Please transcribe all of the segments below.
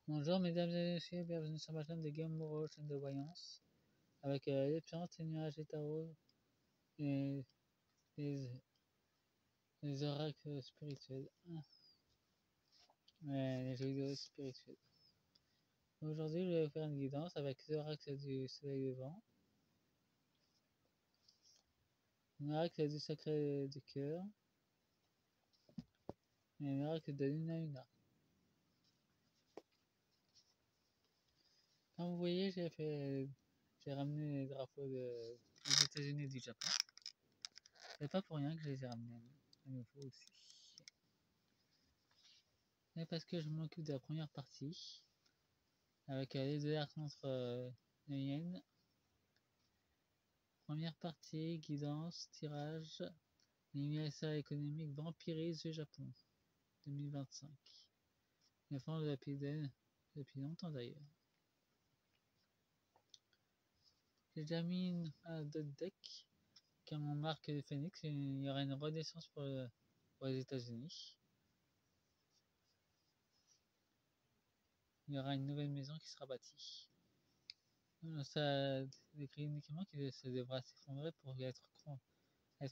Bonjour mesdames et messieurs, bienvenue sur ma chaîne de Game Moro, chaîne de voyance, avec les plantes, les nuages, les tarots et les, les oracles spirituels. Les jeux vidéo spirituels. Aujourd'hui, je vais vous faire une guidance avec l'oracle du soleil levant, l'oracle du sacré du cœur et l'oracle de Luna Luna. Comme vous voyez, j'ai ramené les drapeaux des États-Unis et du Japon. C'est pas pour rien que je les ai ramenés à nouveau aussi. Mais parce que je m'occupe de la première partie, avec les deux arcs contre les Yen. Première partie, guidance, tirage, l'immersion économique vampirise du Japon, 2025. Les fans de depuis longtemps d'ailleurs. J'ai déjà mis d'autres decks, comme on marque le Phoenix, il y aura une renaissance pour les États-Unis. Il y aura une nouvelle maison qui sera bâtie. Ça décrit uniquement qu'il se devra s'effondrer pour être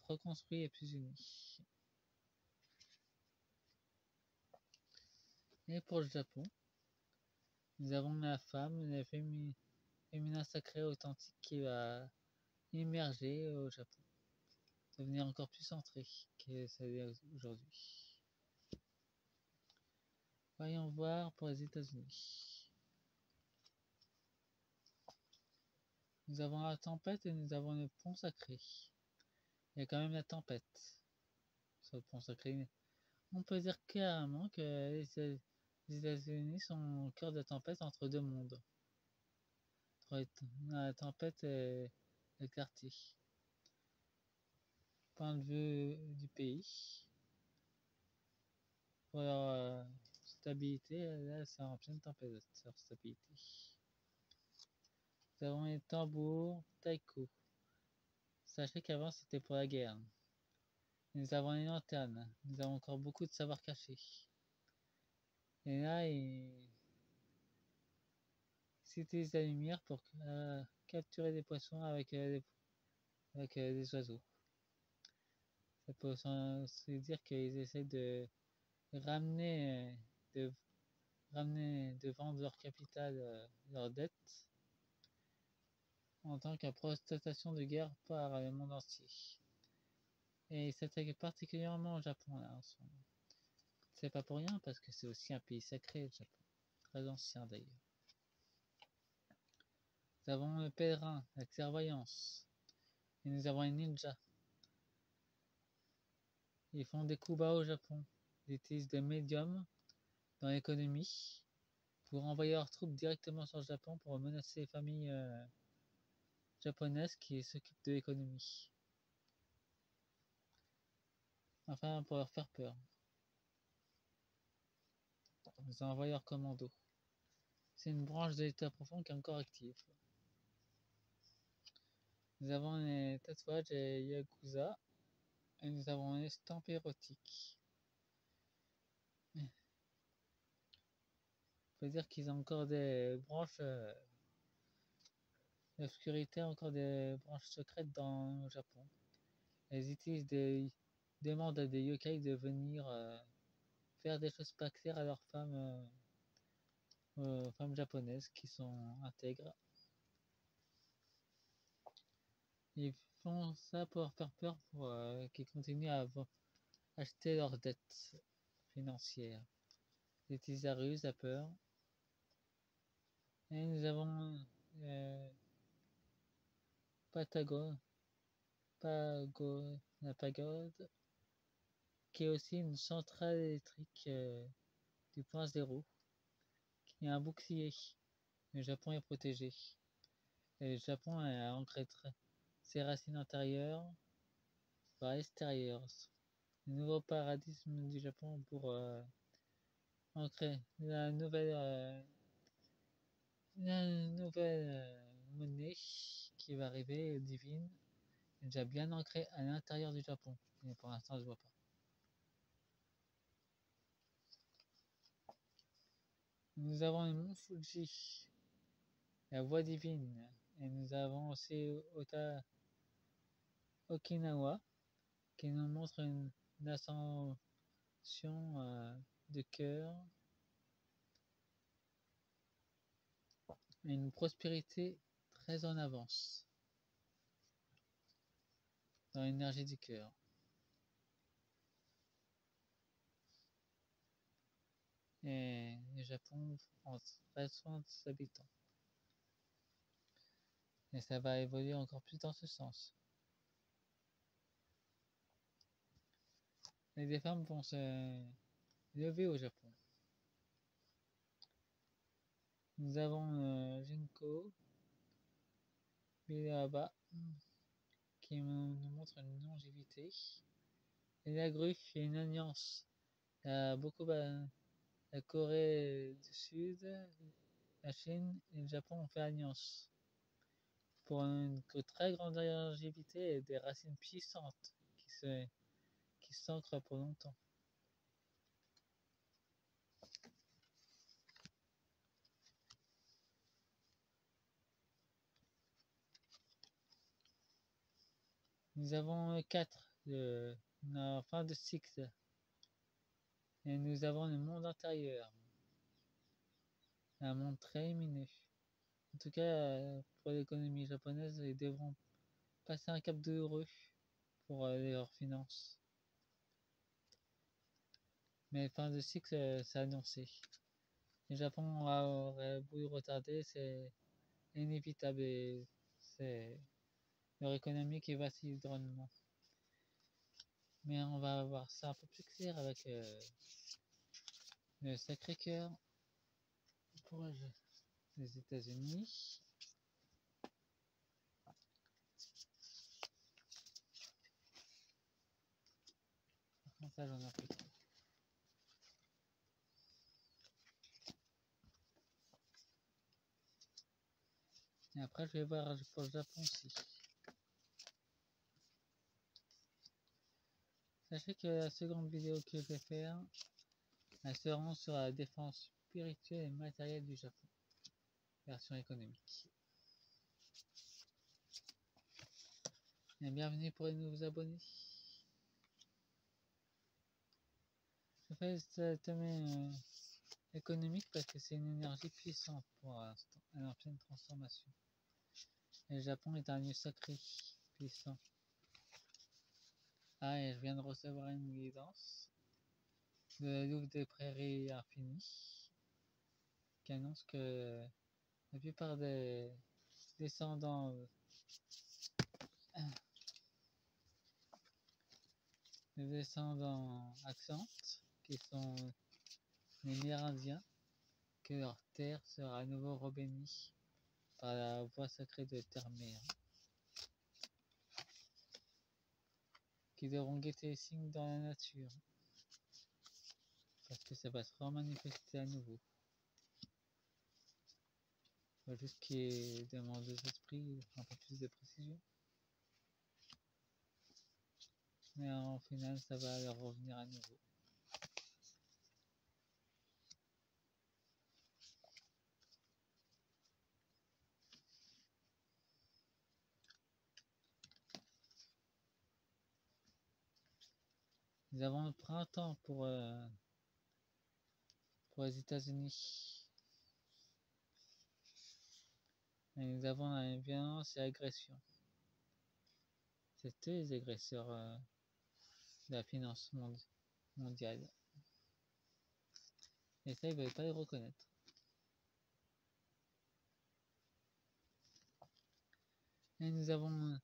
reconstruit et plus uni. Et pour le Japon, nous avons la femme, le féminin sacré authentique qui va émerger au Japon, devenir encore plus centré que ça l'est aujourd'hui. Voyons voir pour les États-Unis. Nous avons la tempête et nous avons le pont sacré. Il y a quand même la tempête sur le pont sacré. On peut dire carrément que les États-Unis sont au cœur de la tempête entre deux mondes. La tempête et le quartier. Point de vue du pays. Pour leur stabilité, là c'est en pleine tempête, leur stabilité. Nous avons les tambours taiko. Sachez qu'avant c'était pour la guerre. Nous avons les lanternes. Nous avons encore beaucoup de savoir caché. Et là, ils utilisent la lumière pour capturer des poissons avec des oiseaux. Ça peut aussi dire qu'ils essaient de ramener, de de vendre leur capital, leur dette, en tant que protestation de guerre par le monde entier. Et il s'attaque particulièrement au Japon là en ce moment. C'est pas pour rien parce que c'est aussi un pays sacré, le Japon. Très ancien d'ailleurs. Nous avons le pèlerin, la clairvoyance. Et nous avons les ninjas. Ils font des coups bas au Japon. Ils utilisent des médiums dans l'économie pour envoyer leurs troupes directement sur le Japon pour menacer les familles japonaises qui s'occupent de l'économie. Enfin, pour leur faire peur. Ils envoient leurs commandos. C'est une branche de l'état profond qui est encore active. Nous avons les tatouages et yakuza. Et nous avons les estampes érotiques. On peut dire qu'ils ont encore des branches l'obscurité, encore des branches secrètes dans le Japon. Elles utilisent demandent à des yokai de venir faire des choses pas claires à leurs femmes japonaises qui sont intègres. Ils font ça pour leur faire peur pour qu'ils continuent à acheter leurs dettes financières. Ils utilisent la ruse, la peur. Et nous avons Patagon, la pagode, qui est aussi une centrale électrique du point zéro, qui est un bouclier. Le Japon est protégé. Et le Japon a ancré ses racines antérieures par l'extérieur. Le nouveau paradigme du Japon pour ancrer la nouvelle monnaie qui va arriver, divine, est déjà bien ancrée à l'intérieur du Japon. Mais pour l'instant, je ne vois pas. Nous avons le mont Fuji, la voie divine, et nous avons aussi Okinawa, qui nous montre une ascension de cœur et une prospérité très en avance dans l'énergie du cœur. Et le Japon prend très soin de ses habitants. Et ça va évoluer encore plus dans ce sens. Et des femmes vont se lever au Japon. Nous avons Jinko Biloba qui nous montre une longévité. Et la grue fait une alliance. Il y a beaucoup la Corée du Sud, la Chine et le Japon ont fait alliance pour une très grande longévité et des racines puissantes qui s'ancrent pour longtemps. Nous avons 4 la fin de cycle et nous avons le monde intérieur, un monde très lumineux. En tout cas, pour l'économie japonaise, ils devront passer un cap de heureux pour leurs finances. Mais fin de cycle, c'est annoncé. Le Japon aurait voulu retarder, c'est inévitable et c'est leur économie qui vacille drôlement. Mais on va voir ça un peu plus clair avec le Sacré-Cœur pour les États-Unis. Par contre, ça, j'en ai plus trop. Et après, je vais voir pour le Japon aussi. Sachez que la seconde vidéo que je vais faire, elle se rend sur la défense spirituelle et matérielle du Japon, version économique. Et bienvenue pour les nouveaux abonnés. Je fais ce thème économique parce que c'est une énergie puissante pour l'instant, elle est en pleine transformation. Et le Japon est un lieu sacré, puissant. Ah, et je viens de recevoir une guidance de Louvre des Prairies Infinies qui annonce que la plupart des descendants accentes, qui sont les Mérindiens, que leur terre sera à nouveau rebénie par la voie sacrée de Terre-Mère, qui devront guetter les signes dans la nature, parce que ça va se manifester à nouveau. Il faut juste qu'ils demandent aux esprits un peu plus de précision. Mais en final, ça va leur revenir à nouveau. Nous avons le printemps pour les États-Unis. Et nous avons la violence et l'agression. C'est eux les agresseurs de la finance mondiale. Et ça, ils ne veulent pas le reconnaître. Et nous avons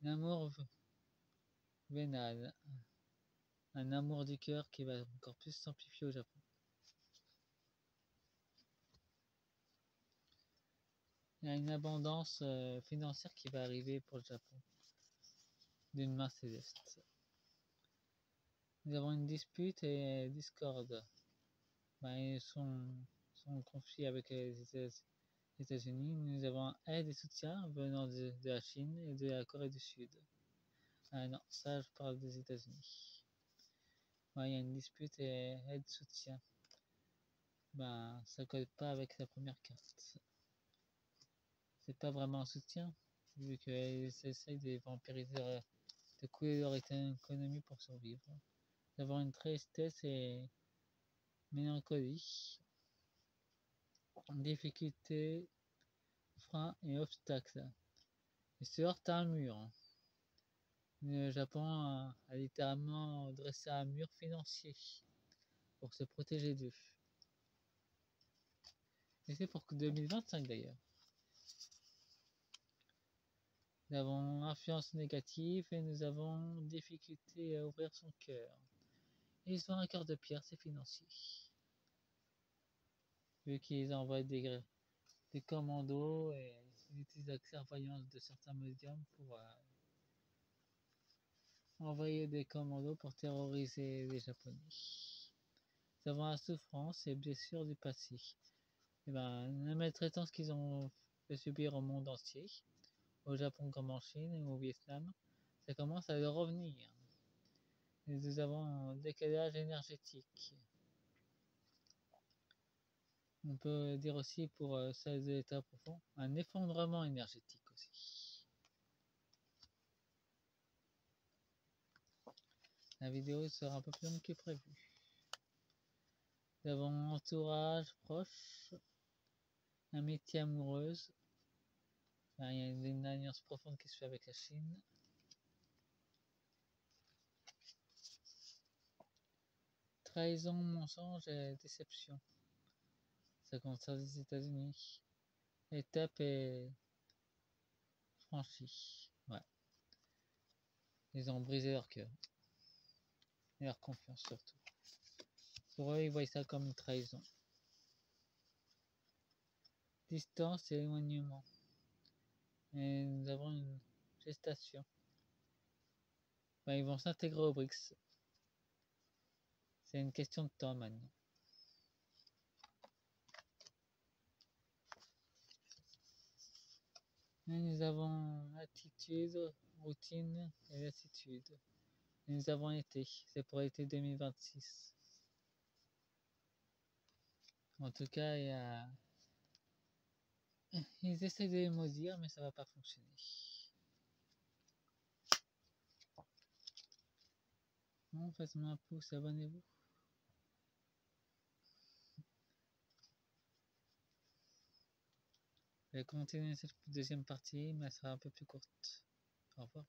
l'amour vénal, un amour du cœur qui va encore plus s'amplifier au Japon. Il y a une abondance financière qui va arriver pour le Japon, d'une main céleste. Nous avons une dispute et discorde. Ils sont en conflit avec les États-Unis. Nous avons aide et soutien venant de la Chine et de la Corée du Sud. Ah non, ça je parle des États-Unis. Il y a une dispute et aide soutien ben ça colle pas avec la première carte. C'est pas vraiment un soutien, vu qu'ils essayent de vampiriser, de couler leur économie pour survivre. D'avoir une tristesse et mélancolie, difficulté, frein et obstacles. Ils se heurtent à un mur. Le Japon a littéralement dressé un mur financier pour se protéger d'eux. Et c'est pour 2025 d'ailleurs. Nous avons influence négative et nous avons difficulté à ouvrir son cœur. Ils ont un cœur de pierre, c'est financier. Vu qu'ils envoient des commandos et ils utilisent la clairvoyance de certains médiums pour envoyer des commandos pour terroriser les Japonais. Nous avons la souffrance et blessures du passé. Et ben, la maltraitance qu'ils ont fait subir au monde entier, au Japon comme en Chine et au Vietnam, ça commence à leur revenir. Et nous avons un décalage énergétique. On peut dire aussi pour celles de l'état profond, un effondrement énergétique aussi. La vidéo sera un peu plus longue que prévu. Nous avons un entourage proche, amitié amoureuse. Il y a une alliance profonde qui se fait avec la Chine. Trahison, mensonge et déception. Ça concerne les États-Unis. L'étape est franchie. Ouais. Ils ont brisé leur cœur. Et leur confiance surtout. Pour eux, ils voient ça comme une trahison. Distance et éloignement. Et nous avons une gestation. Ben, ils vont s'intégrer aux BRICS. C'est une question de temps maintenant. Et nous avons attitude, routine et lassitude. Et nous avons été. C'est pour l'été 2026. En tout cas, ils essaient de les maudire, mais ça va pas fonctionner. Bon, faites-moi un pouce, abonnez-vous. Je vais continuer cette deuxième partie, mais elle sera un peu plus courte. Au revoir.